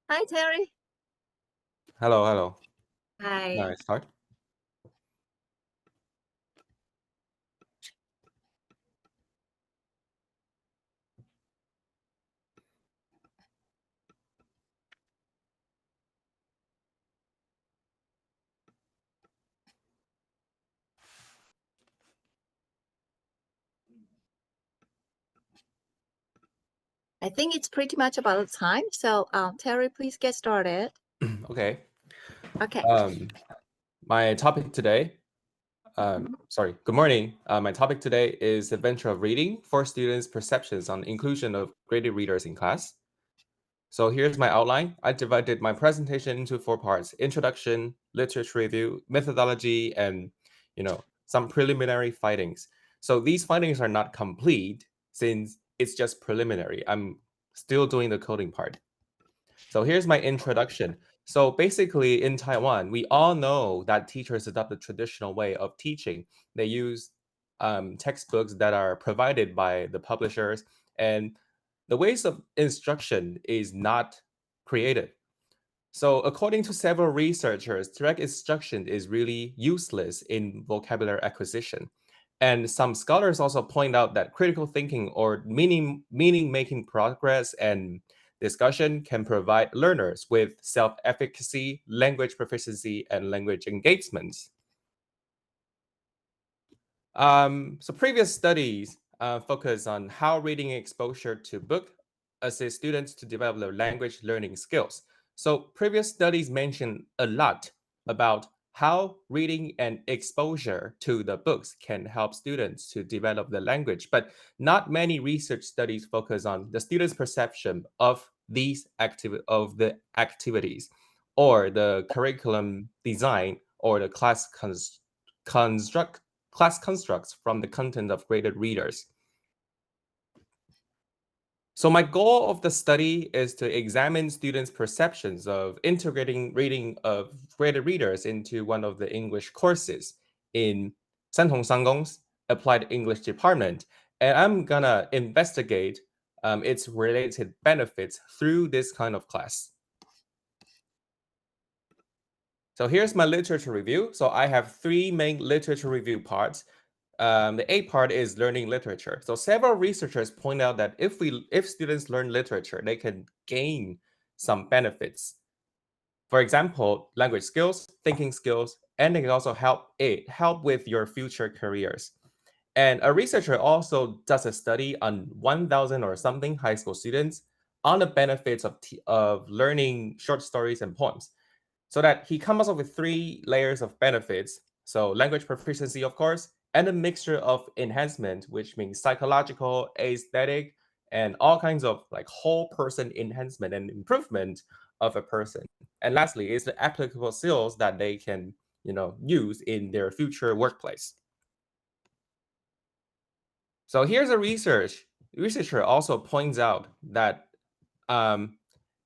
Hi, Terry. Hello, hello. Hi. Nice start. I think it's pretty much about time. So, Terry, please get started. Okay. Okay. Um, my topic today, Mhm. good morning. My topic today is Adventure of Reading for Students' Perceptions on Inclusion of Graded Readers in Class. So here's my outline. I divided my presentation into four parts: introduction, literature review, methodology, and some preliminary findings. So these findings are not complete since it's just preliminary. I'm still doing the coding part. So here's my introduction. So basically, in Taiwan, we all know that teachers adopt the traditional way of teaching. They use textbooks that are provided by the publishers, and the ways of instruction is not creative. So, according to several researchers, direct instruction is really useless in vocabulary acquisition. And some scholars also point out that critical thinking or meaning making progress and discussion can provide learners with self efficacy, language proficiency, and language engagement. So previous studies focus on how reading exposure to book assist students to develop their language learning skills. So previous studies mention a lot about how reading and exposure to the books can help students to develop the language, but not many research studies focus on the students' perception of the activities or the curriculum design or the construct class constructs from the content of graded readers. So my goal of the study is to examine students' perceptions of integrating reading of graded readers into one of the English courses in Santong Sanggong's Applied English Department. And I'm gonna investigate its related benefits through this kind of class. So here's my literature review. So I have three main literature review parts. The A part is learning literature. So several researchers point out that if students learn literature, they can gain some benefits. For example, language skills, thinking skills, and they can also help with your future careers. And a researcher also does a study on 1,000 or something high school students on the benefits of learning short stories and poems so that he comes up with three layers of benefits. So language proficiency, of course, and a mixture of enhancement, which means psychological, aesthetic, and all kinds of like whole person enhancement and improvement of a person. And lastly, is the applicable skills that they can, use in their future workplace. So here's a researcher also points out that um,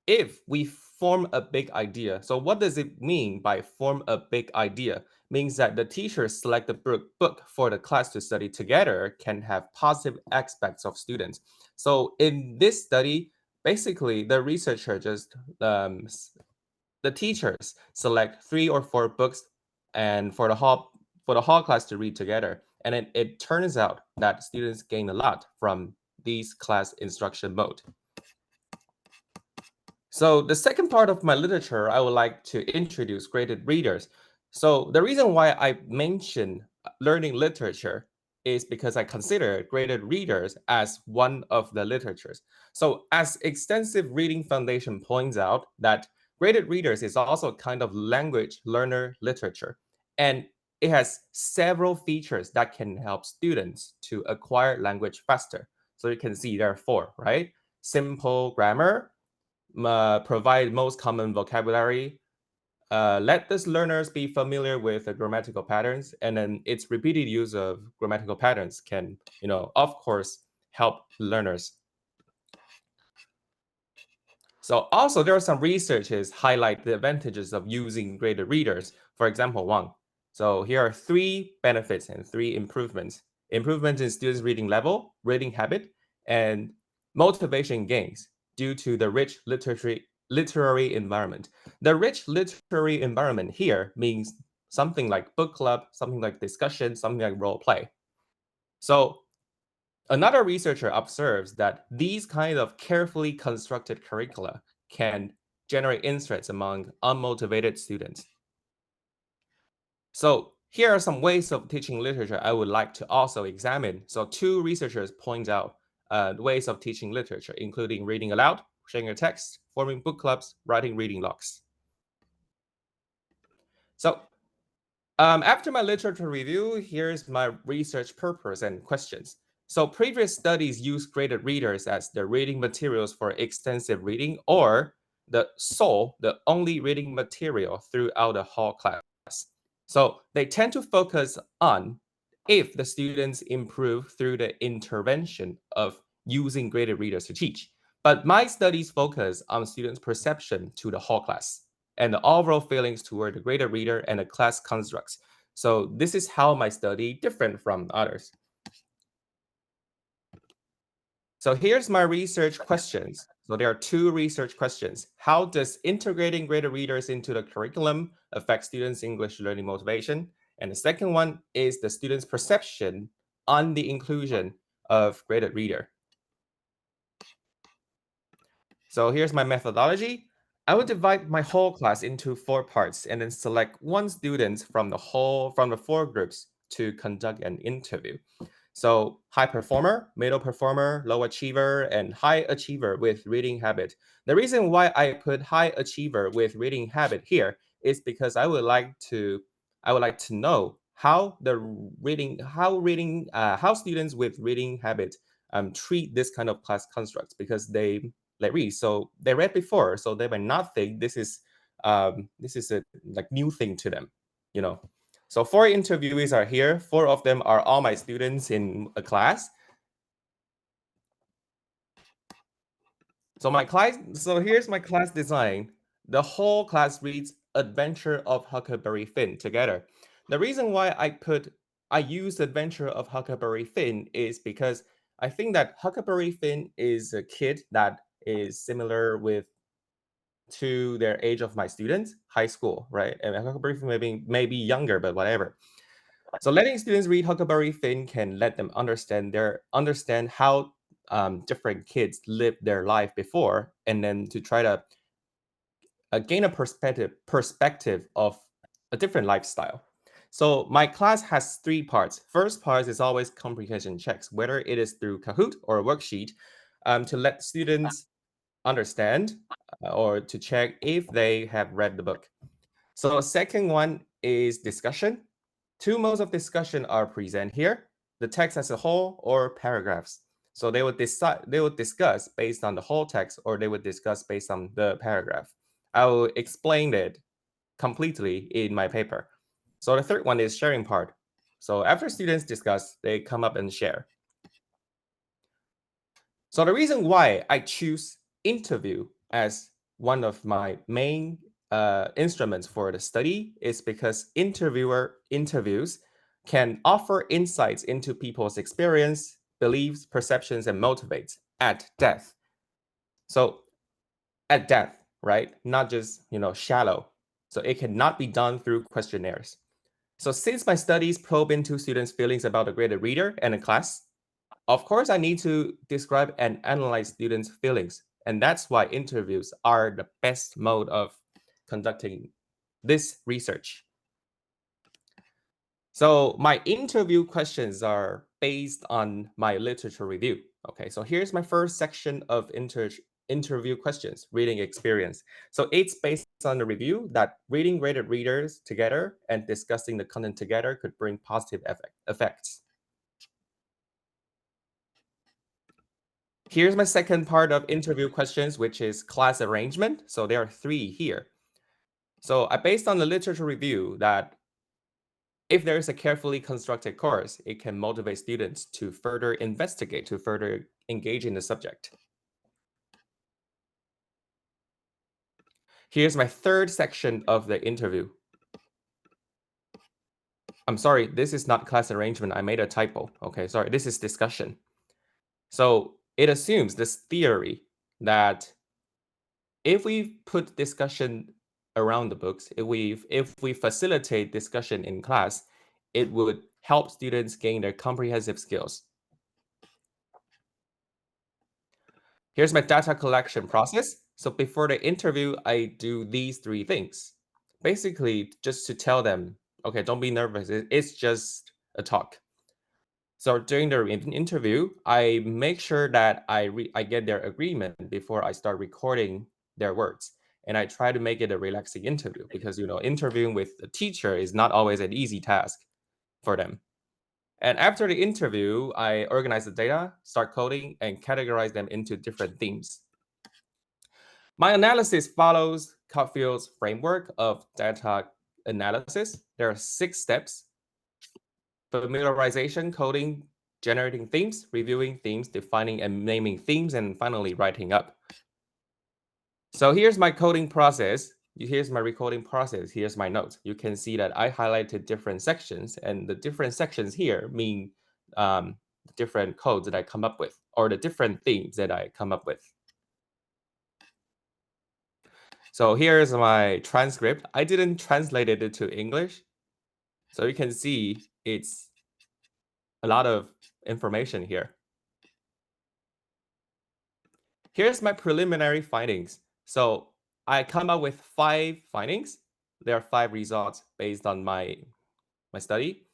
if we form a big idea, so what does it mean by form a big idea? Means that the teachers select the book for the class to study together can have positive aspects of students. So in this study, basically the researcher just the teachers select three or four books and for the whole class to read together. And it turns out that students gain a lot from these class instruction mode. So the second part of my literature, I would like to introduce graded readers. So the reason why I mention learning literature is because I consider graded readers as one of the literatures. So as extensive reading foundation points out that graded readers is also kind of language learner literature. And it has several features that can help students to acquire language faster. So you can see there are four, right? Simple grammar, provide most common vocabulary, let these learners be familiar with the grammatical patterns, and then its repeated use of grammatical patterns can, of course, help learners. So also there are some researches highlight the advantages of using graded readers. For example, one. So here are three benefits and three improvements. Improvements in students' reading level, reading habit, and motivation gains due to the rich literary environment. The rich literary environment here means something like book club, something like discussion, something like role play. So another researcher observes that these kind of carefully constructed curricula can generate insights among unmotivated students. So here are some ways of teaching literature I would like to also examine. So two researchers point out ways of teaching literature, including reading aloud, sharing a text, forming book clubs, writing reading logs. So after my literature review, here's my research purpose and questions. So previous studies use graded readers as the reading materials for extensive reading or the only reading material throughout the whole class. So they tend to focus on if the students improve through the intervention of using graded readers to teach. But my studies focus on students' perception to the whole class and the overall feelings toward the graded reader and the class constructs. So this is how my study different from others. So here's my research questions. So there are two research questions. How does integrating graded readers into the curriculum affect students' English learning motivation? And the second one is the students' perception on the inclusion of graded reader. So here's my methodology. I will divide my whole class into 4 parts and then select one student from the 4 groups to conduct an interview. So high performer, middle performer, low achiever, and high achiever with reading habit. The reason why I put high achiever with reading habit here is because I would like to know how how students with reading habit treat this kind of class constructs because they read. So they read before, so they might not think this is a like new thing to them, you know. So 4 interviewees are here. 4 of them are all my students in a class. So here's my class design. The whole class reads Adventure of Huckleberry Finn together. The reason why I use Adventure of Huckleberry Finn is because I think that Huckleberry Finn is a kid that is similar to their age of my students, high school, right? And Huckleberry Finn maybe younger, but whatever. So letting students read Huckleberry Finn can let them understand how different kids lived their life before, and then to try to gain a perspective of a different lifestyle. So my class has 3 parts. First part is always comprehension checks, whether it is through Kahoot or a worksheet, to let students understand or to check if they have read the book. So second one is discussion. 2 modes of discussion are present here, the text as a whole or paragraphs. So they would discuss based on the whole text or they would discuss based on the paragraph. I will explain it completely in my paper. So the third one is sharing part. So after students discuss, they come up and share. So the reason why I choose interview as one of my main instruments for the study is because interviews can offer insights into people's experience, beliefs, perceptions, and motivates at depth. So at depth, right? Not just shallow. So it cannot be done through questionnaires. So since my studies probe into students' feelings about a graded reader and a class, of course, I need to describe and analyze students' feelings. And that's why interviews are the best mode of conducting this research. So my interview questions are based on my literature review. Okay, so here's my first section of interview questions, reading experience. So it's based on the review that reading graded readers together and discussing the content together could bring positive effects. Here's my second part of interview questions, which is class arrangement. So there are 3 here. So I based on the literature review that if there is a carefully constructed course, it can motivate students to further investigate, to further engage in the subject. Here's my third section of the interview. I'm sorry, this is not class arrangement. I made a typo. Okay, sorry, this is discussion. So it assumes this theory that If we put discussion around the books, if we facilitate discussion in class, it would help students gain their comprehensive skills. Here's my data collection process. So before the interview, I do these three things. Basically, just to tell them, okay, don't be nervous. It's just a talk. So during the interview, I make sure that I get their agreement before I start recording their words. And I try to make it a relaxing interview because interviewing with a teacher is not always an easy task for them. And after the interview, I organize the data, start coding, and categorize them into different themes. My analysis follows Cutfield's framework of data analysis. There are 6 steps: familiarization, coding, generating themes, reviewing themes, defining and naming themes, and finally writing up. So here's my coding process. Here's my recording process. Here's my notes. You can see that I highlighted different sections, and the different sections here mean different codes that I come up with, or the different themes that I come up with. So here's my transcript. I didn't translate it into English, so you can see it's a lot of information here. Here's my preliminary findings. So I come up with 5 findings. There are 5 results based on my study.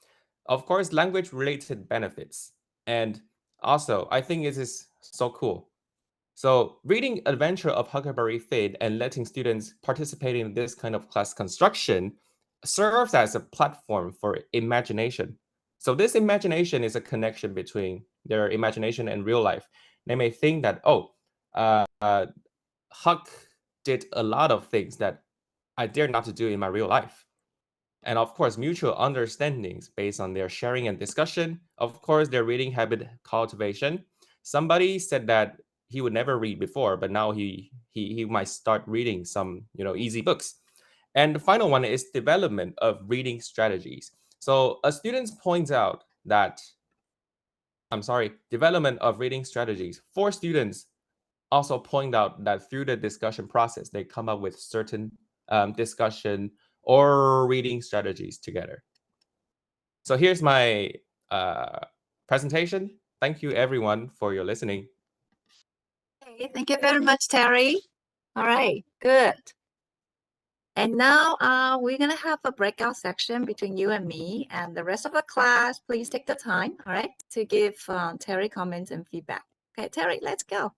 Of course, language related benefits. And also, I think it is so cool. So reading Adventure of Huckleberry Finn and letting students participate in this kind of class construction serves as a platform for imagination. So this imagination is a connection between their imagination and real life. They may think that, oh, Huck did a lot of things that I dare not to do in my real life. And of course, mutual understandings based on their sharing and discussion. Of course, their reading habit cultivation. Somebody said that he would never read before, but now he might start reading some easy books. And the final one is development of reading strategies. So a student points out that development of reading strategies. 4 students also point out that through the discussion process, they come up with certain discussion or reading strategies together. So here's my presentation. Thank you, everyone, for your listening. Okay, thank you very much, Terry. All right, good. And now we're going to have a breakout section between you and me, and the rest of the class, please take the time, all right, to give Terry comments and feedback. Okay, Terry, let's go.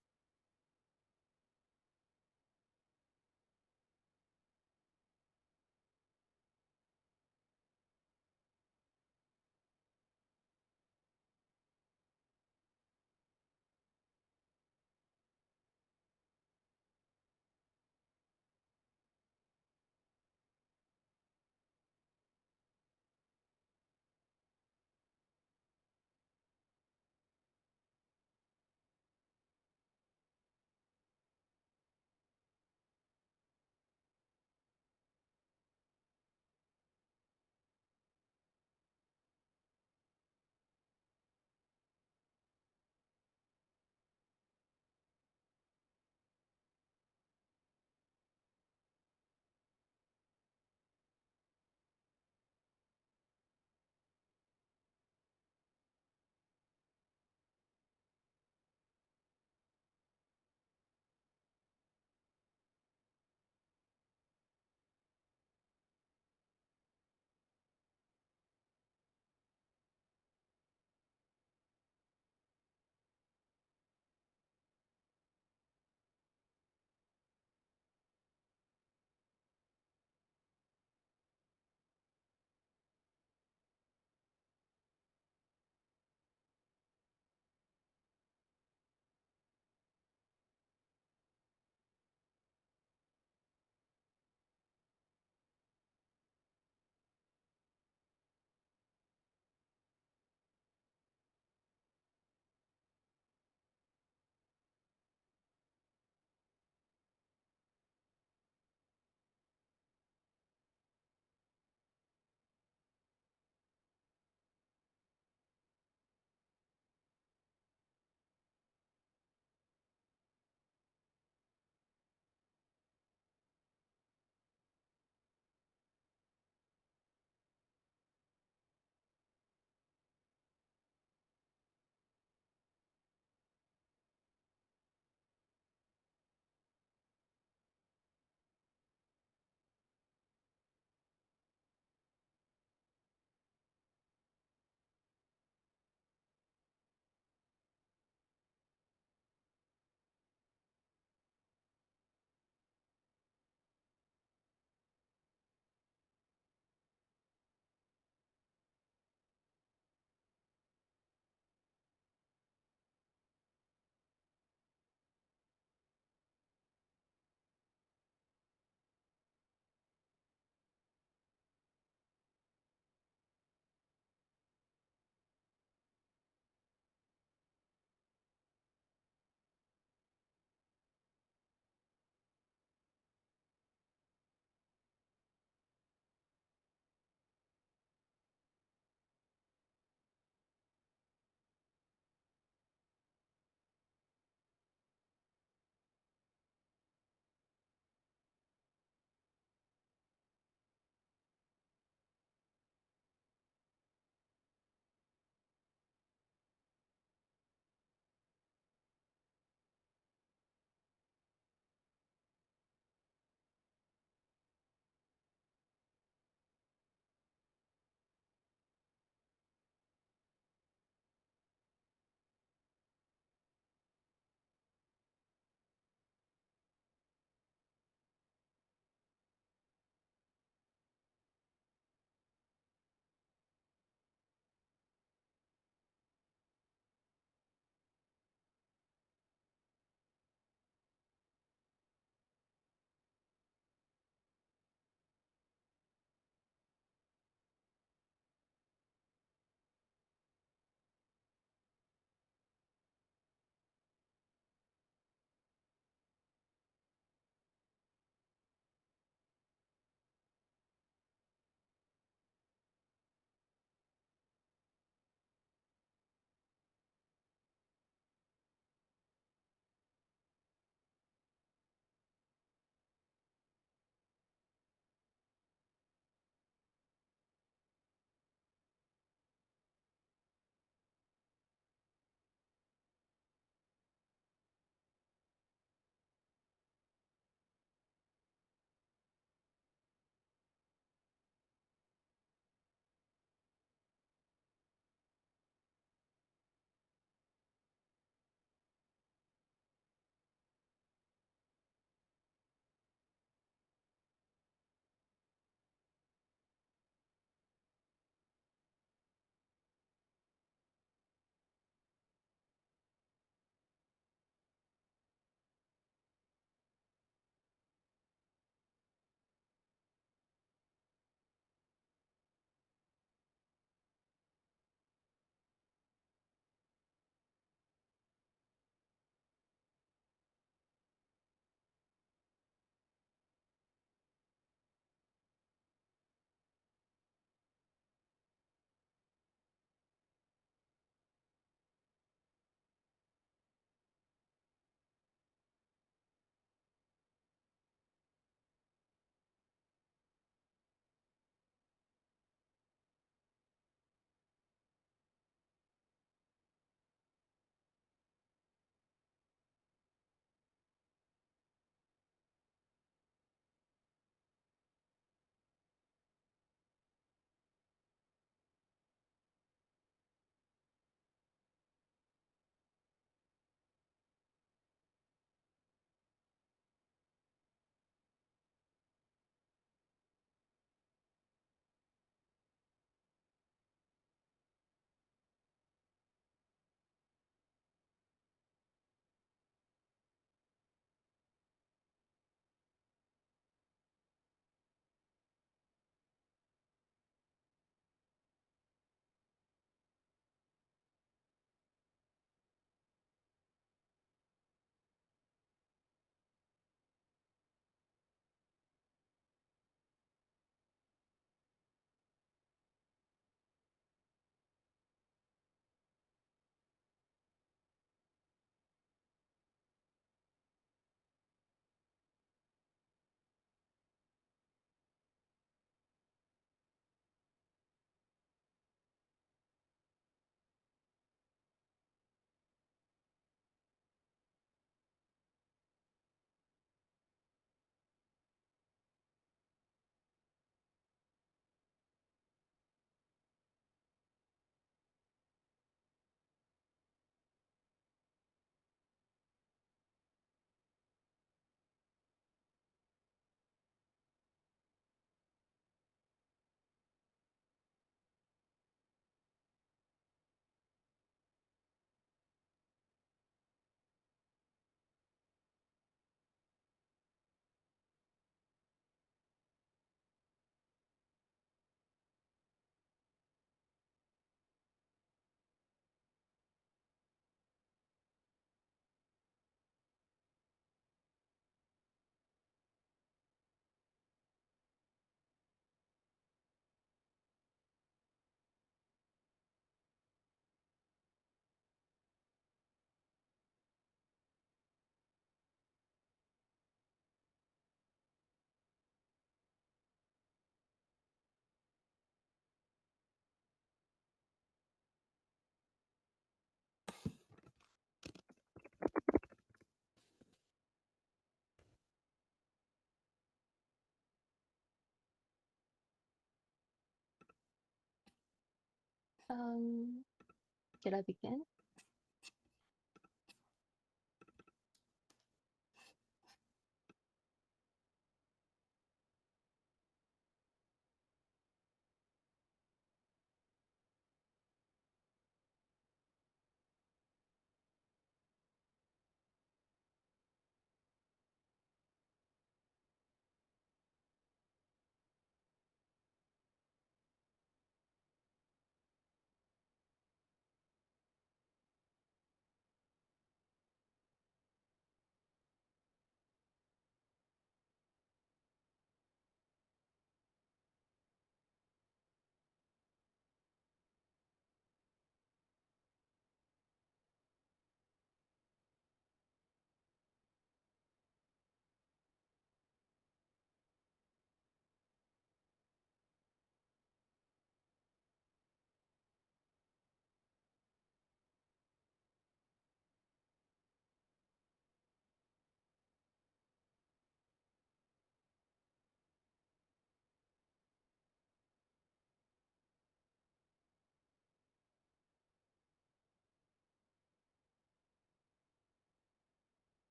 Should I begin?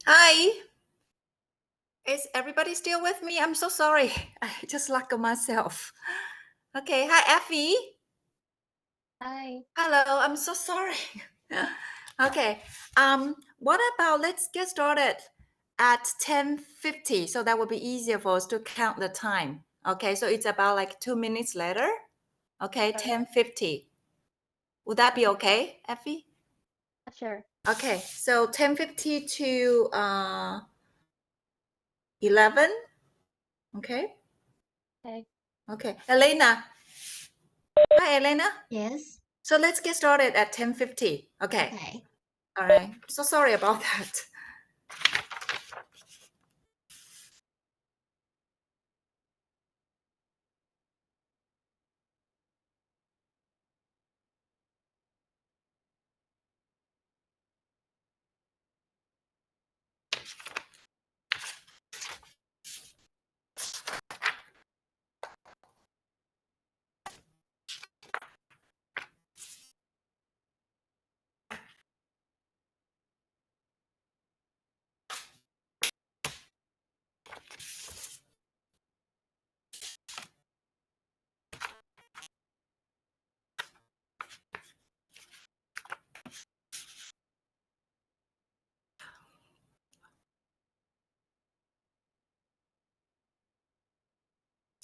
Hi. Is everybody still with me? I'm so sorry. I just lack of myself. Okay. Hi, Effie. Hi. Hello. I'm so sorry. Okay. What about let's get started at 10:50 so that would be easier for us to count the time. Okay, so it's about like 2 minutes later. Okay, Sure. 10:50. Would that be okay, Effie? Sure. Okay, so 10:50 to 11. Okay. Okay. Okay. Elena. Hi, Elena. Yes. So let's get started at 10:50. Okay. Okay. All right. So sorry about that.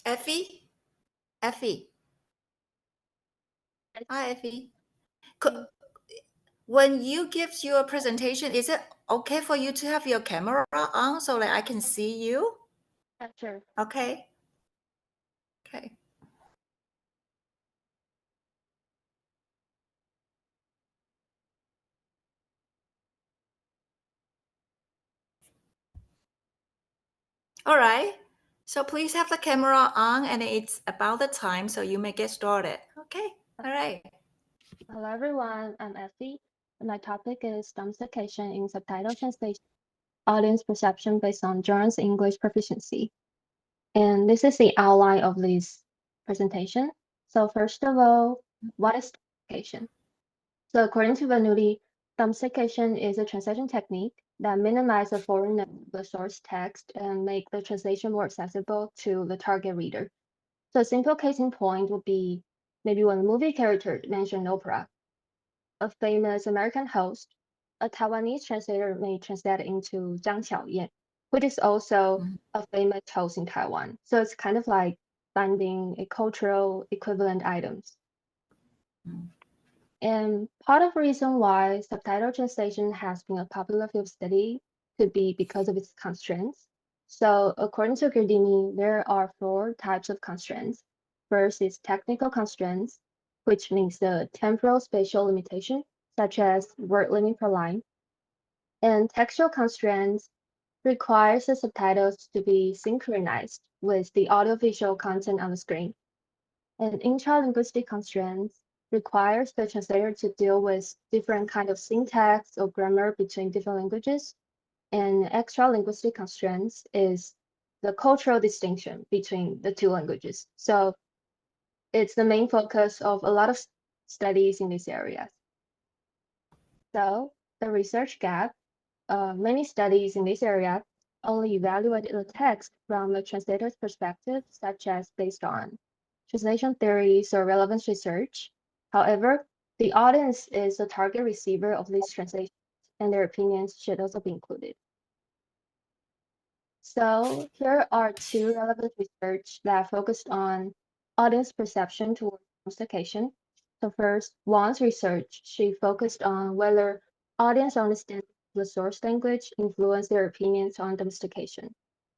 Effie? Effie. Hi, Effie. Okay. When you give your presentation, is it okay for you to have your camera on so that I can see you? Sure. Okay. Okay. All right. So please have the camera on and it's about the time so you may get started. Okay. All right. Hello, everyone. I'm Effie, and my topic is domestication in subtitle translation, audience perception based on John's English proficiency. And this is the outline of this presentation. So first of all, what is domestication? So according to Vanuti, domestication is a translation technique that minimizes the foreignness of the source text and make the translation more accessible to the target reader. So a simple case in point would be maybe when a movie character mentioned Oprah, a famous American host, a Taiwanese translator may translate into Zhang Xiaoyan, which is also a famous host in Taiwan. So it's kind of like finding a cultural equivalent items. And part of the reason why subtitle translation has been a popular field of study could be because of its constraints. So according to Gardini, there are 4 types of constraints. First is technical constraints, which means the temporal spatial limitation, such as word limit per line. And textual constraints requires the subtitles to be synchronized with the audiovisual content on the screen. And intralinguistic constraints requires the translator to deal with different kind of syntax or grammar between different languages. And extra-linguistic constraints is the cultural distinction between the two languages. So it's the main focus of a lot of studies in these areas. So the research gap, many studies in this area only evaluate the text from the translator's perspective, such as based on translation theories or relevance research. However, the audience is the target receiver of these translations, and their opinions should also be included. So here are two relevant research that focused on audience perception towards domestication. So first, Wang's research, she focused on whether audience understanding the source language influence their opinions on domestication.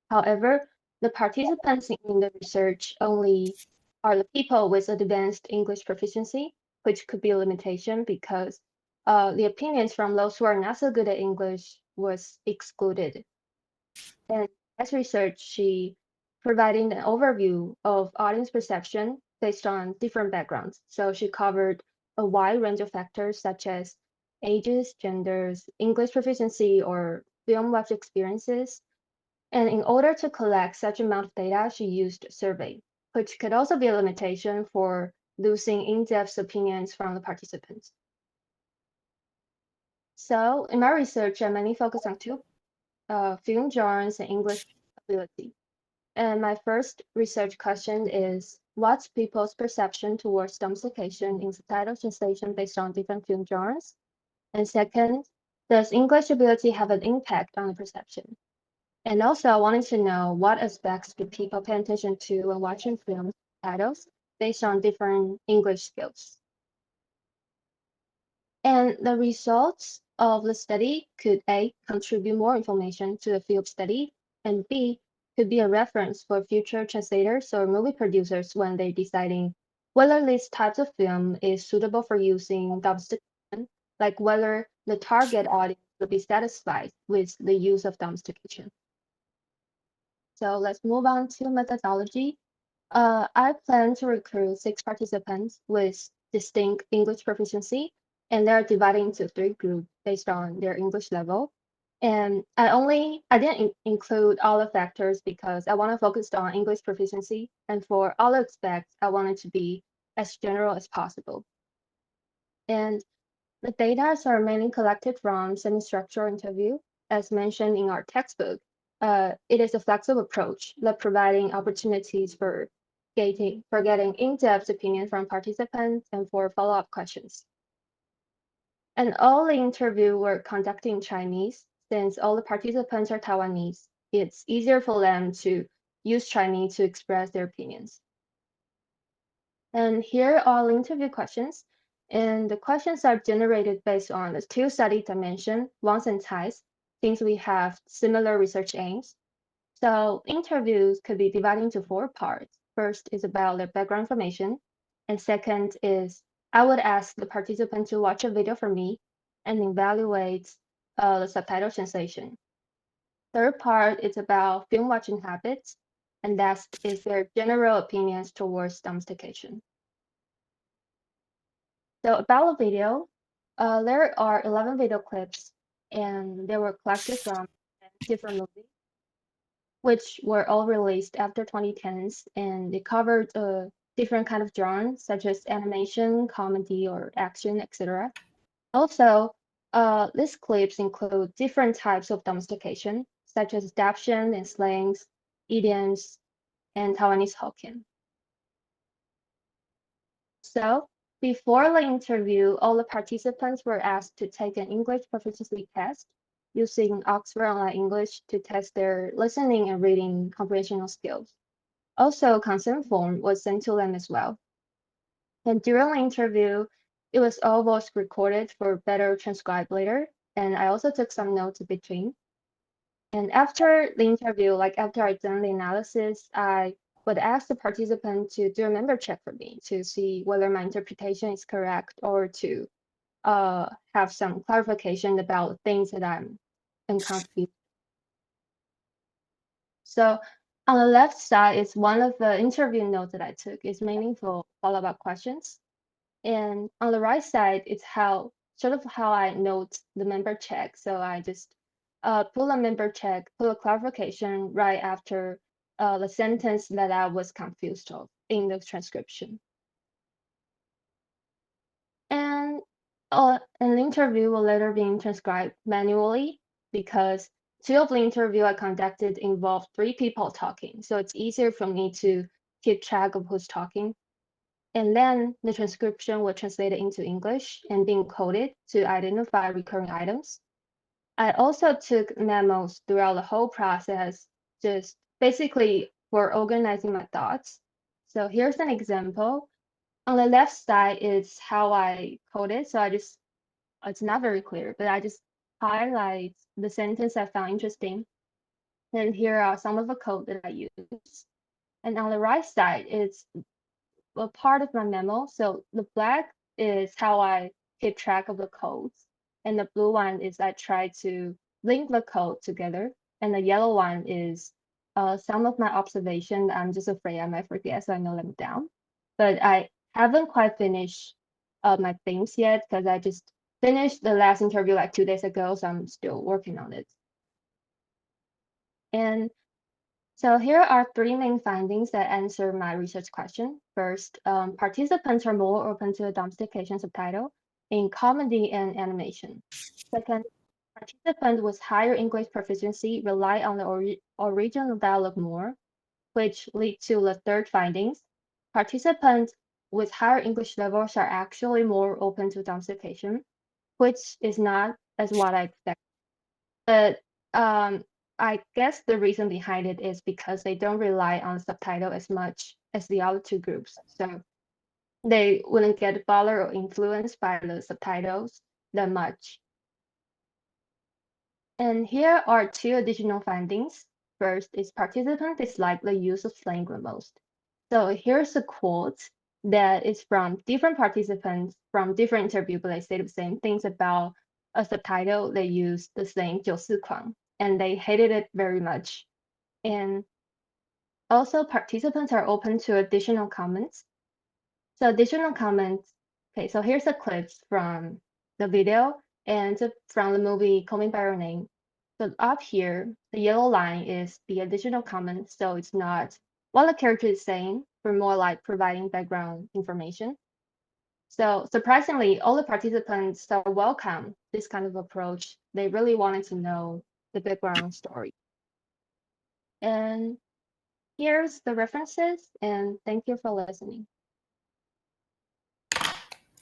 However, the participants in the research only are the people with advanced English proficiency, which could be a limitation because the opinions from those who are not so good at English was excluded. And as research, she provided an overview of audience perception based on different backgrounds. So she covered a wide range of factors such as ages, genders, English proficiency, or film watch experiences. And in order to collect such amount of data, she used a survey, which could also be a limitation for losing in-depth opinions from the participants. So in my research, I mainly focus on two film genres and English ability. And my first research question is, what's people's perception towards domestication in subtitle translation based on different film genres? And second, does English ability have an impact on the perception? And also, I wanted to know what aspects do people pay attention to when watching film titles based on different English skills? And the results of the study could A, contribute more information to the field study, and B, could be a reference for future translators or movie producers when they're deciding whether this type of film is suitable for using domestication, like whether the target audience will be satisfied with the use of domestication. So let's move on to methodology. I plan to recruit 6 participants with distinct English proficiency, and they're divided into 3 groups based on their English level. And I didn't include all the factors because I want to focus on English proficiency, and for all aspects, I want it to be as general as possible. And the data are mainly collected from semi-structural interview, as mentioned in our textbook. It is a flexible approach that providing opportunities for getting in-depth opinion from participants and for follow-up questions. And all the interview were conducted in Chinese, since all the participants are Taiwanese. It's easier for them to use Chinese to express their opinions. And here are all interview questions. And the questions are generated based on the 2 study dimensions, wants and ties, since we have similar research aims. So interviews could be divided into 4 parts. First is about their background information. And second is I would ask the participant to watch a video from me and evaluate the subtitle translation. Third part is about film watching habits. And that is their general opinions towards domestication. So about the video, there are 11 video clips, and they were collected from different movies, which were all released after 2010s, and they covered different kind of genres such as animation, comedy, or action, etc. Also, these clips include different types of domestication, such as adaptation and slangs, idioms, and Taiwanese Hokkien. So before the interview, all the participants were asked to take an English proficiency test using Oxford Online English to test their listening and reading comprehension skills. Also, a consent form was sent to them as well. And during the interview, it was all voice recorded for better transcribed later. And I also took some notes in between. And after the interview, like after I done the analysis, I would ask the participant to do a member check for me to see whether my interpretation is correct or to have some clarification about things that I'm and confused. So on the left side is one of the interview notes that I took. It's mainly for follow-up questions. And on the right side, it's how I note the member check. So I just pull a member check, pull a clarification right after the sentence that I was confused of in the transcription. And an interview will later be transcribed manually because two of the interview I conducted involved three people talking. So it's easier for me to keep track of who's talking. And then the transcription will translate it into English and being coded to identify recurring items. I also took memos throughout the whole process, just basically for organizing my thoughts. So here's an example. On the left side is how I coded. So it's not very clear, but I just highlight the sentence I found interesting. And here are some of the code that I use. And on the right side, it's a part of my memo. So the black is how I keep track of the codes. And the blue one is I try to link the code together. And the yellow one is some of my observation. I'm just afraid I might forget, so I note them down. But I haven't quite finished my themes yet because I just finished the last interview like 2 days ago, so I'm still working on it. And so here are three main findings that answer my research question. First, participants are more open to a domestication subtitle in comedy and animation. Second, participants with higher English proficiency rely on the original dialogue more, which lead to the third findings. Participants with higher English levels are actually more open to domestication, which is not as what I expected. But I guess the reason behind it is because they don't rely on subtitle as much as the other two groups. So they wouldn't get bothered or influenced by the subtitles that much. And here are two additional findings. First is participants dislike the use of slang the most. So here's a quote that is from different participants from different interview, but they say the same things about a subtitle. They use the slang 九四狂, and they hated it very much. And also participants are open to additional comments. So additional comments, okay, so here's a clip from the video and from the movie Call Me By Your Name. So up here, the yellow line is the additional comment. So it's not what the character is saying, but more like providing background information. So surprisingly, all the participants welcome this kind of approach. They really wanted to know the background story. And here's the references, and thank you for listening.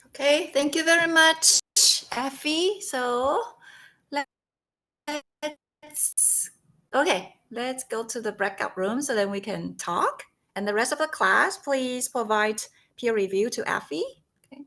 Okay, thank you very much, Effie. So let's go to the breakout room so then we can talk. And the rest of the class, please provide peer review to Effie. Okay.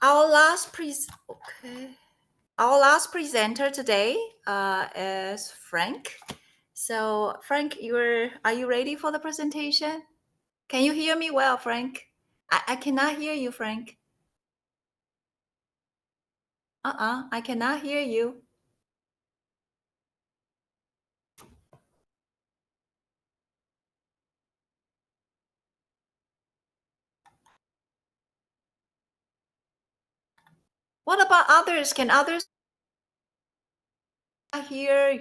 Our last Our last presenter today is Frank. So Frank, are you ready for the presentation? Can you hear me well, Frank? I cannot hear you, Frank. I cannot hear you. What about others? Can others hear?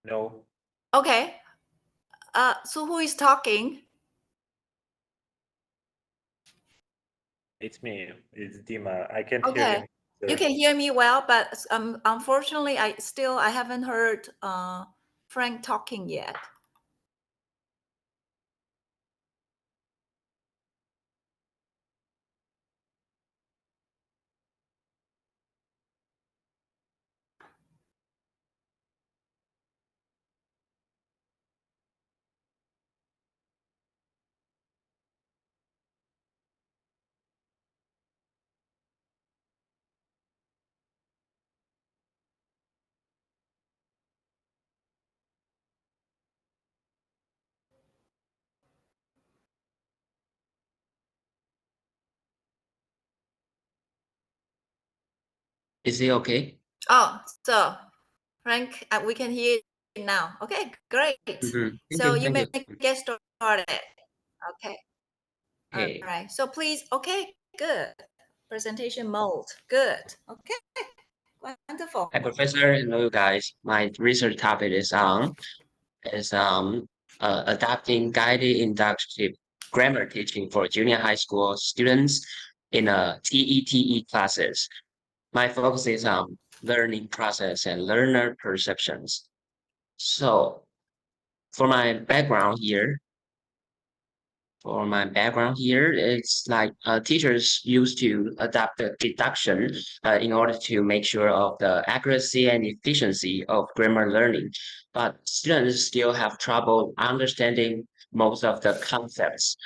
No, Okay. So who is talking? it's me. It's Dima. I can't hear Okay. him. You can hear me well, but unfortunately, I haven't heard Frank talking yet. Is it okay? Oh, so Frank, we can hear you now. Okay, great. Thank So you. you Thank may you. get started. Okay. All Okay. right. So please, okay, good. Presentation mode. Good. Okay. Wonderful. Hi, Professor. Hello, guys. My research topic is adapting guided inductive grammar teaching for junior high school students in TETE classes. My focus is on learning process and learner perceptions. So, for my background here, it's like teachers used to adapt the deduction in order to make sure of the accuracy and efficiency of grammar learning. But students still have trouble understanding most of the concepts.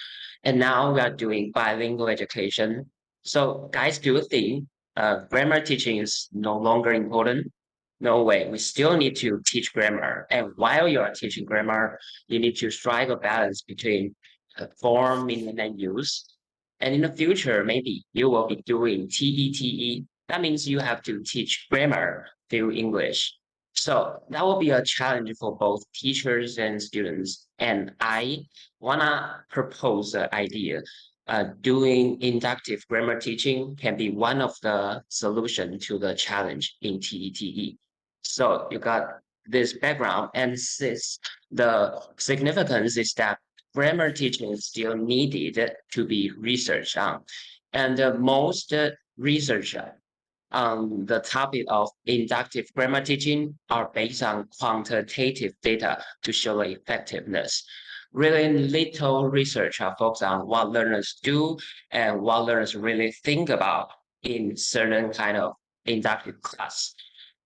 And now we are doing bilingual education. So guys, do you think grammar teaching is no longer important? No way. We still need to teach grammar. And while you are teaching grammar, you need to strike a balance between form, meaning, and use. And in the future, maybe you will be doing TETE. That means you have to teach grammar through English. So that will be a challenge for both teachers and students. And I wanna propose an idea. Doing inductive grammar teaching can be one of the solution to the challenge in TETE. So you got this background, and the significance is that grammar teaching is still needed to be researched on. And most research on the topic of inductive grammar teaching are based on quantitative data to show the effectiveness. Really little research are focused on what learners do and what learners really think about in certain kind of inductive class.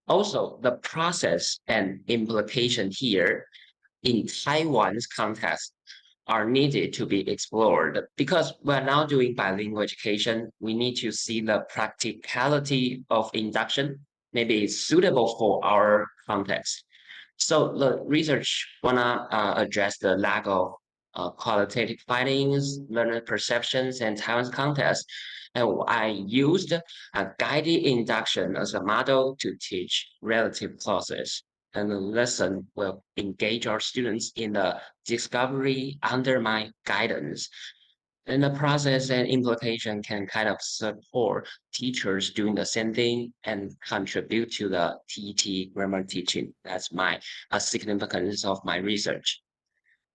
Also, the process and implication here in Taiwan's context are needed to be explored because we're now doing bilingual education. We need to see the practicality of induction. Maybe it's suitable for our context. So the research wanna address the lack of qualitative findings, learner perceptions, and Taiwan's context. And I used a guided induction as a model to teach relative clauses. And the lesson will engage our students in the discovery under my guidance. And the process and implication can kind of support teachers doing the same thing and contribute to the TET grammar teaching. That's my significance of my research.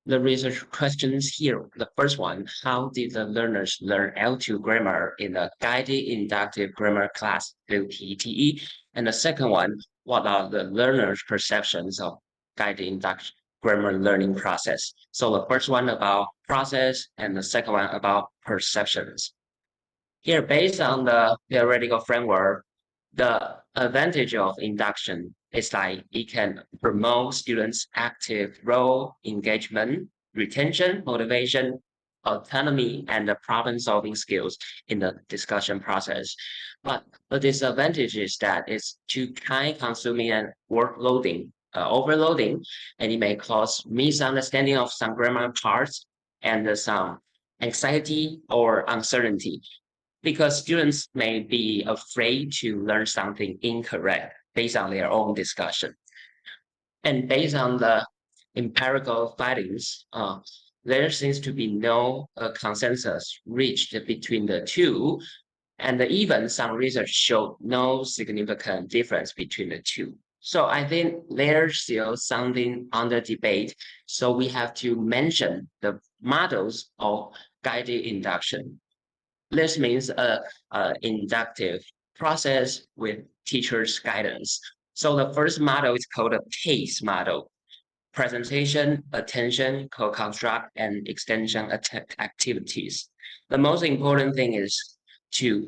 The research questions here. The first one, how did the learners learn L2 grammar in the guided inductive grammar class through TETE? And the second one, what are the learners' perceptions of guided inductive grammar learning process? So the first one about process and the second one about perceptions. Here, based on the theoretical framework, the advantage of induction is like it can promote students' active role, engagement, retention, motivation, autonomy and the problem-solving skills in the discussion process. But the disadvantage is that it's too time-consuming and overloading, and it may cause misunderstanding of some grammar parts and some anxiety or uncertainty, because students may be afraid to learn something incorrect based on their own discussion. And based on the empirical findings, there seems to be no consensus reached between the two, and even some research showed no significant difference between the two. So I think there's still something under debate. So we have to mention the models of guided induction. This means a inductive process with teacher's guidance. So the first model is called a PACE model: presentation, attention, co-construct, and extension activities. The most important thing is to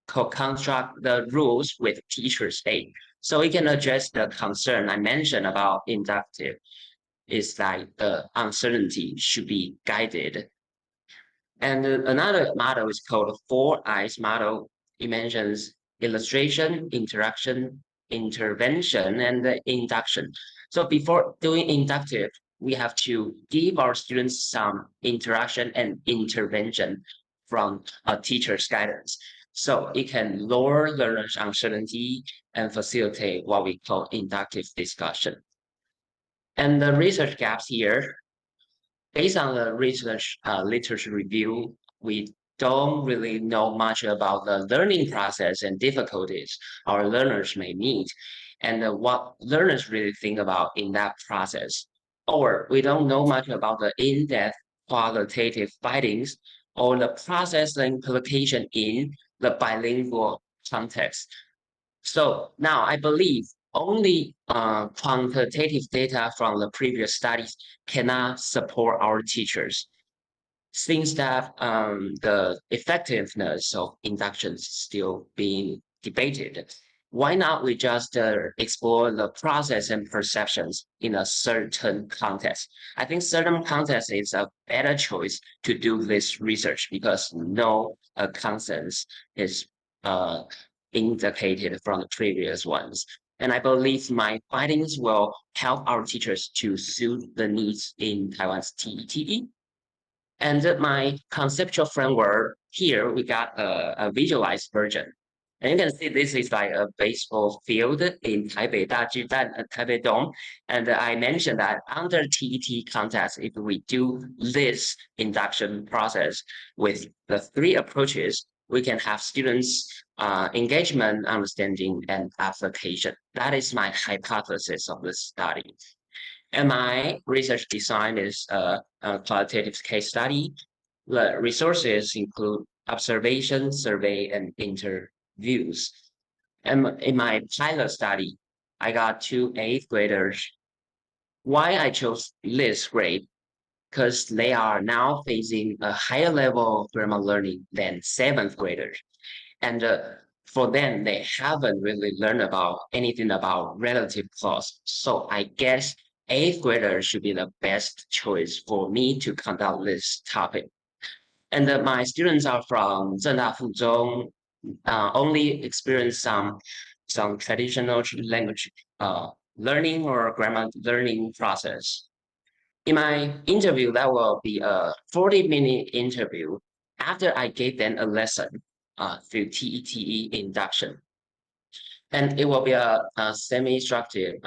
co-construct the rules with teacher's aid. So we can address the concern I mentioned about inductive. Is like the uncertainty should be guided. And another model is called 4I's model. It mentions illustration, interaction, intervention, and induction. So before doing inductive, we have to give our students some interaction and intervention from a teacher's guidance. So it can lower learners' uncertainty and facilitate what we call inductive discussion. And the research gaps here, based on the research literature review, we don't really know much about the learning process and difficulties our learners may meet, and what learners really think about in that process. Or we don't know much about the in-depth qualitative findings or the process implication in the bilingual context. So now I believe only quantitative data from the previous studies cannot support our teachers, since that the effectiveness of induction is still being debated. Why not we just explore the process and perceptions in a certain context? I think certain context is a better choice to do this research, because no consensus is indicated from the previous ones. And I believe my findings will help our teachers to suit the needs in Taiwan's TETE. And my conceptual framework, here we got a visualized version. And you can see this is like a baseball field in Taipei Taipei Dome. And I mentioned that under TET context, if we do this induction process with the three approaches, we can have students engagement, understanding, and application. That is my hypothesis of this study. And my research design is a qualitative case study. The resources include observation, survey, and interviews. And in my pilot study, I got 2 8th graders. Why I chose this grade? Because they are now facing a higher level of grammar learning than 7th graders. And for them, they haven't really learned about anything about relative clause. So I guess 8th graders should be the best choice for me to conduct this topic. And my students are from Zhengda Fuzhong, only experience some traditional language learning or grammar learning process. In my interview, that will be a 40-minute interview after I gave them a lesson through TETE induction. And it will be a semi-structured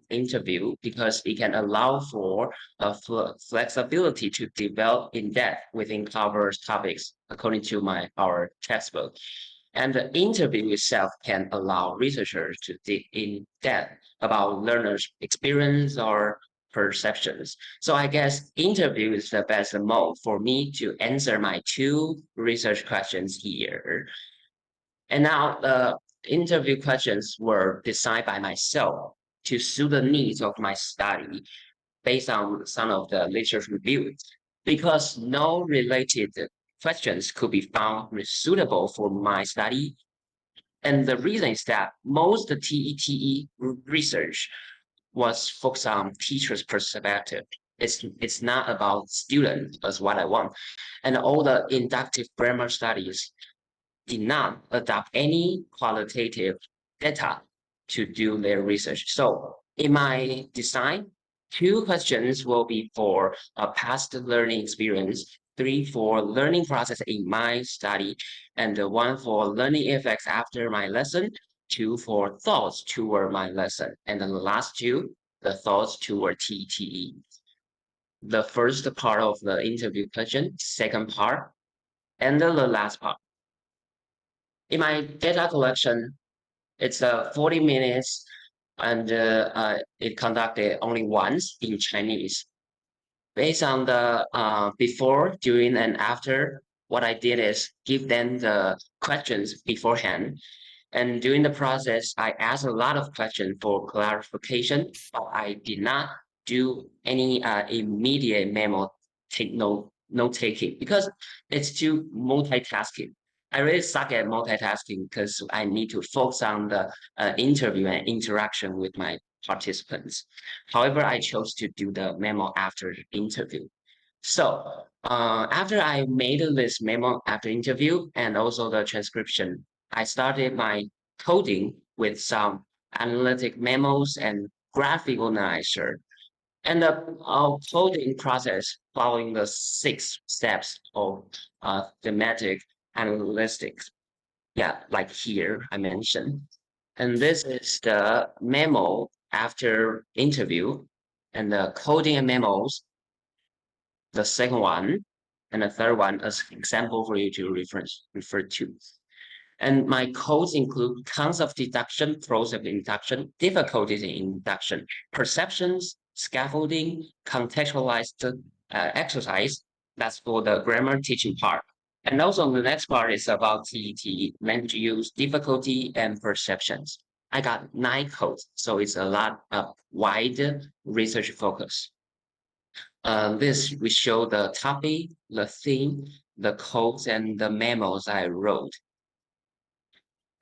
interview, because it can allow for flexibility to develop in depth within covered topics according to our textbook. And the interview itself can allow researchers to dig in depth about learners' experience or perceptions. So I guess interview is the best mode for me to answer my 2 research questions here. And now the interview questions were designed by myself to suit the needs of my study based on some of the literature reviews, because no related questions could be found suitable for my study. And the reason is that most TETE research was focused on teacher's perspective. It's not about student as what I want. And all the inductive grammar studies did not adopt any qualitative data to do their research. So in my design, 2 questions will be for a past learning experience, 3 for learning process in my study, and 1 for learning effects after my lesson, 2 for thoughts toward my lesson, and the last 2, the thoughts toward TTE. The first part of the interview question, second part, and then the last part. In my data collection, it's 40 minutes, and it conducted only once in Chinese. Based on the before, during, and after, what I did is give them the questions beforehand. And during the process, I asked a lot of questions for clarification, but I did not do any immediate memo note taking because it's too multitasking. I really suck at multitasking because I need to focus on the interview and interaction with my participants. However, I chose to do the memo after the interview. So after I made this memo after interview and also the transcription, I started my coding with some analytic memos and graphic organizer. And the coding process following the 6 steps of thematic analytics. Yeah, like here I mentioned. And this is the memo after interview and the coding and memos, the second one, and the third one as example for you to refer to. And my codes include concept deduction, pros of induction, difficulties in induction, perceptions, scaffolding, contextualized exercise. That's for the grammar teaching part. And also the next part is about TET, language use, difficulty, and perceptions. I got 9 codes, so it's a lot of wide research focus. This we show the topic, the theme, the codes, and the memos I wrote.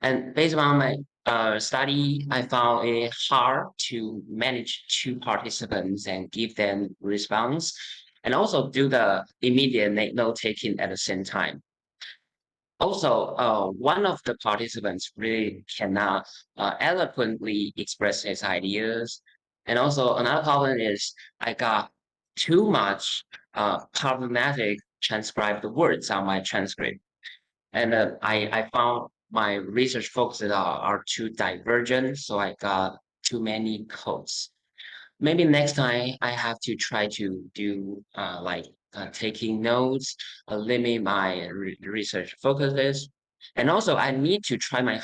And based on my study, I found it hard to manage 2 participants and give them response, and also do the immediate note taking at the same time. Also, one of the participants really cannot eloquently express his ideas. And also another problem is I got too much problematic transcribed words on my transcript. And I found my research focuses are too divergent, so I got too many codes. Maybe next time I have to try to do taking notes, limit my research focuses, and also I need to try my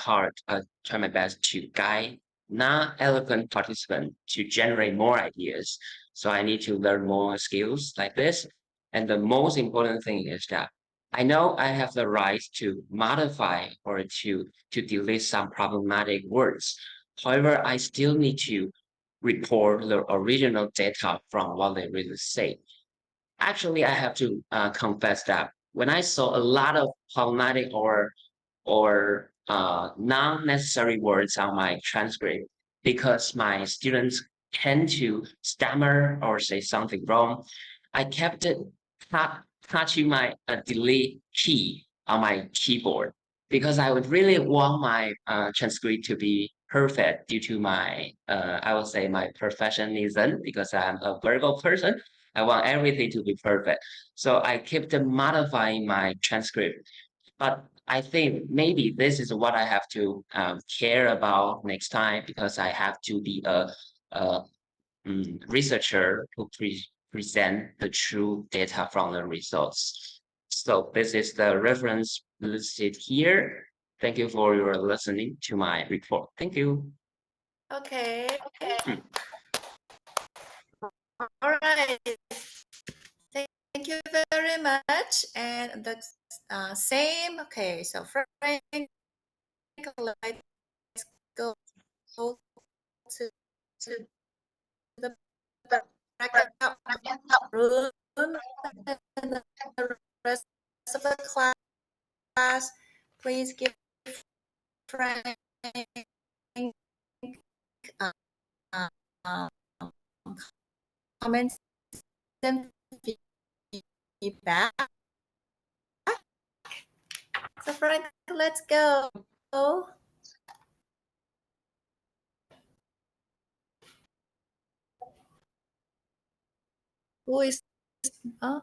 best to guide non-eloquent participants to generate more ideas. So I need to learn more skills like this. And the most important thing is that I know I have the right to modify or to delete some problematic words. However, I still need to report the original data from what they really say. Actually, I have to confess that when I saw a lot of problematic or non-necessary words on my transcript, because my students tend to stammer or say something wrong, I kept it touching my delete key on my keyboard because I would really want my transcript to be perfect due to my, I would say my professionalism because I'm a verbal person. I want everything to be perfect. So I kept modifying my transcript. But I think maybe this is what I have to care about next time because I have to be a researcher who present the true data from the results. So this is the reference listed here. Thank you for your listening to my report. Thank you. Okay. All right. Thank you very much. And the same. Okay. So Frank, let's go to the breakout room and the rest of the class. Please give Frank comments some feedback. So Frank, let's go. Who is oh,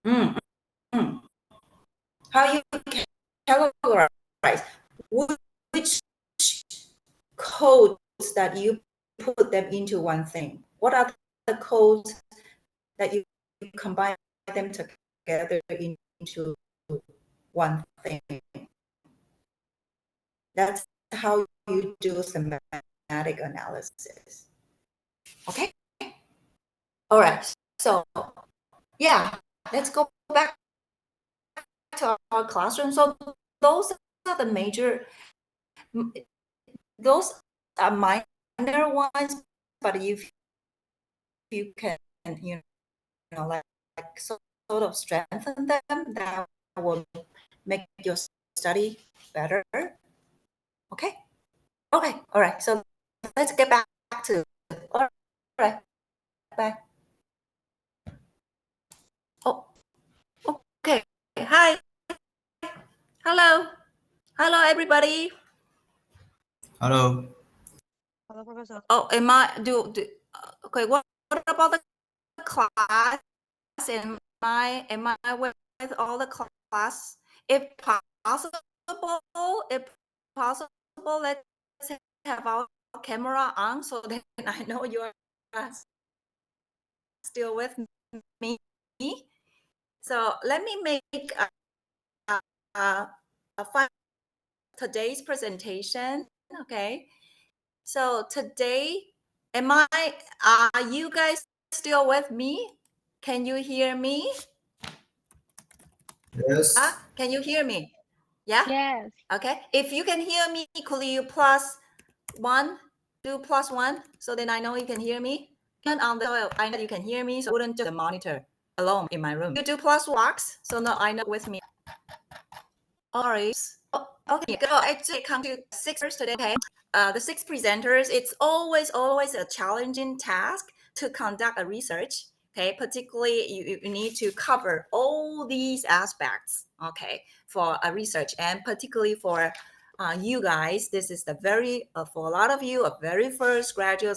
Mm, mm. How you categorize which codes that you put them into one thing? What are the codes that you combine them together into one thing? That's how you do semantic analysis. Okay. All right. So yeah, let's go back to our classroom. So those are the major, those are minor ones, but if you can, like sort of strengthen them, that will make your study better. Okay. Okay. All right. So let's get back to, all right. Bye. Oh, okay. Hi. Hello. Hello, everybody. Hello. Hello, Professor. Oh, am I okay? What about the class? Am I with all the class? If possible, let's have our camera on so that I know you are still with me. So let me make today's presentation. Okay. So today, are you guys still with me? Can you hear me? Yes. Can you hear me? Yeah? Yes. Okay. If you can hear me, could you +1, do +1, so then I know you can hear me? I know you can hear me, so I wouldn't just the monitor alone in my room. You do +1, so now I know with me. All right. Oh, okay. Go. Actually, come to 6 today. Okay. The 6 presenters. It's always a challenging task to conduct a research. Okay. Particularly, you need to cover all these aspects. Okay, for a research, and particularly for you guys, this is the for a lot of you, a very first graduate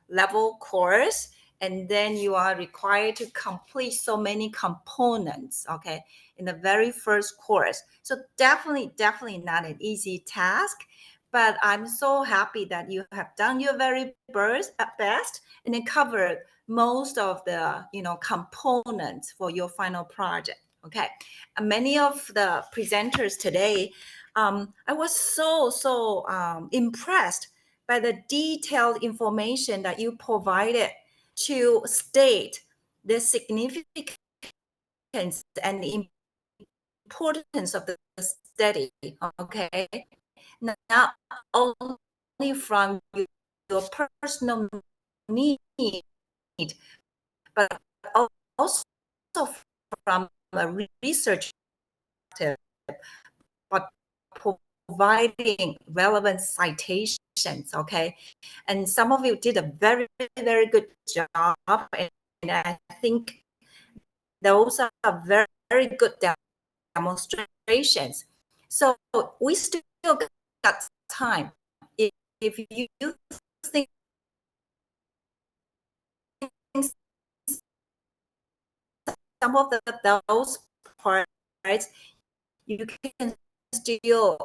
level course, and then you are required to complete so many components. Okay, in the very first course. So definitely not an easy task, but I'm so happy that you have done your very best and then covered most of the components for your final project. Okay, many of the presenters today, I was so impressed by the detailed information that you provided to state the significance and the importance of the study. Okay, not only from your personal need, but also from a research perspective, but providing relevant citations. Okay, and some of you did a very good job, and I think those are very good demonstrations. So we still got time. If you think some of those parts, you can still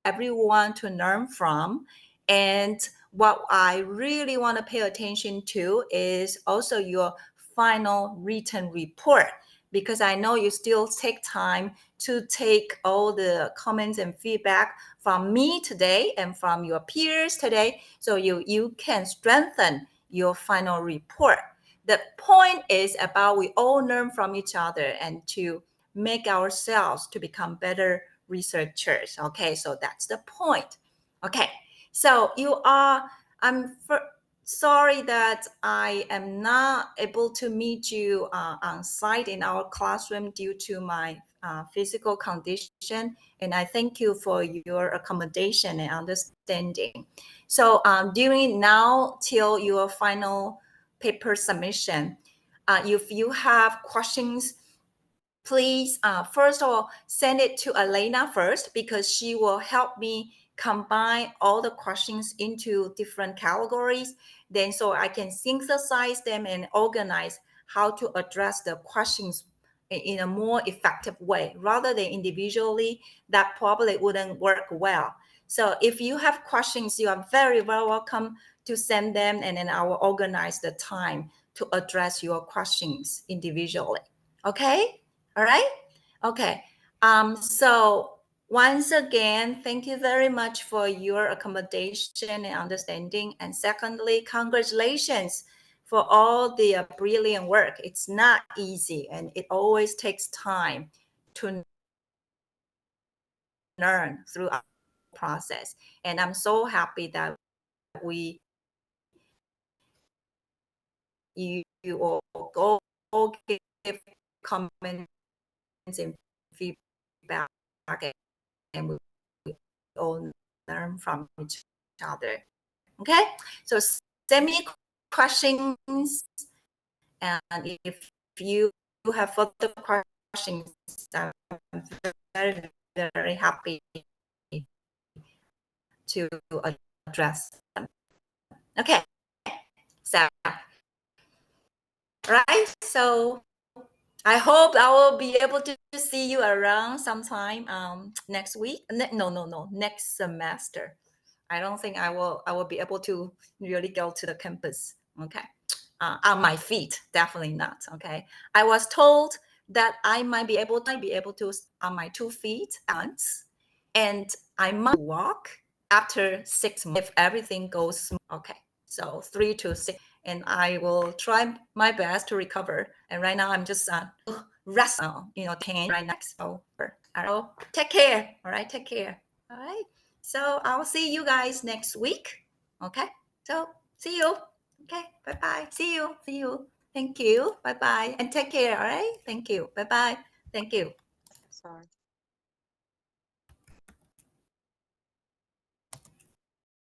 everyone to learn from. And what I really want to pay attention to is also your final written report, because I know you still take time to take all the comments and feedback from me today and from your peers today, so you can strengthen your final report. The point is about we all learn from each other and to make ourselves to become better researchers. Okay, so that's the point. Okay, so I'm sorry that I am not able to meet you on site in our classroom due to my physical condition, and I thank you for your accommodation and understanding. So during now till your final paper submission, if you have questions please, first of all, send it to Elena first, because she will help me combine all the questions into different categories. Then so I can synthesize them and organize how to address the questions in a more effective way rather than individually. That probably wouldn't work well. So if you have questions, you are very welcome to send them, and then I will organize the time to address your questions individually. Okay? All right? Okay. So once again, thank you very much for your accommodation and understanding. And secondly, congratulations for all the brilliant work. It's not easy, and it always takes time to learn throughout the process. And I'm so happy that you all go give comments and feedback, and we all learn from each other. Okay, so send me questions, and if you have further questions, I'm very, very happy to address them. Okay, so right, so I hope I will be able to see you around sometime next week. No, next semester. I don't think I will be able to really go to the campus. Okay, on my feet, definitely not. Okay, I was told that I might be able to on my 2 feet once, and I might walk after 6 months if everything goes smooth. Okay, so 3 to 6, and I will try my best to recover. And right now I'm just rest now, pain right next. So I'll take care. All right, take care. All right. So I'll see you guys next week. Okay. So see you. Okay. Bye-bye. See you. Thank you. Bye-bye. And take care. All right. Thank you. Bye-bye. Thank you. Sorry.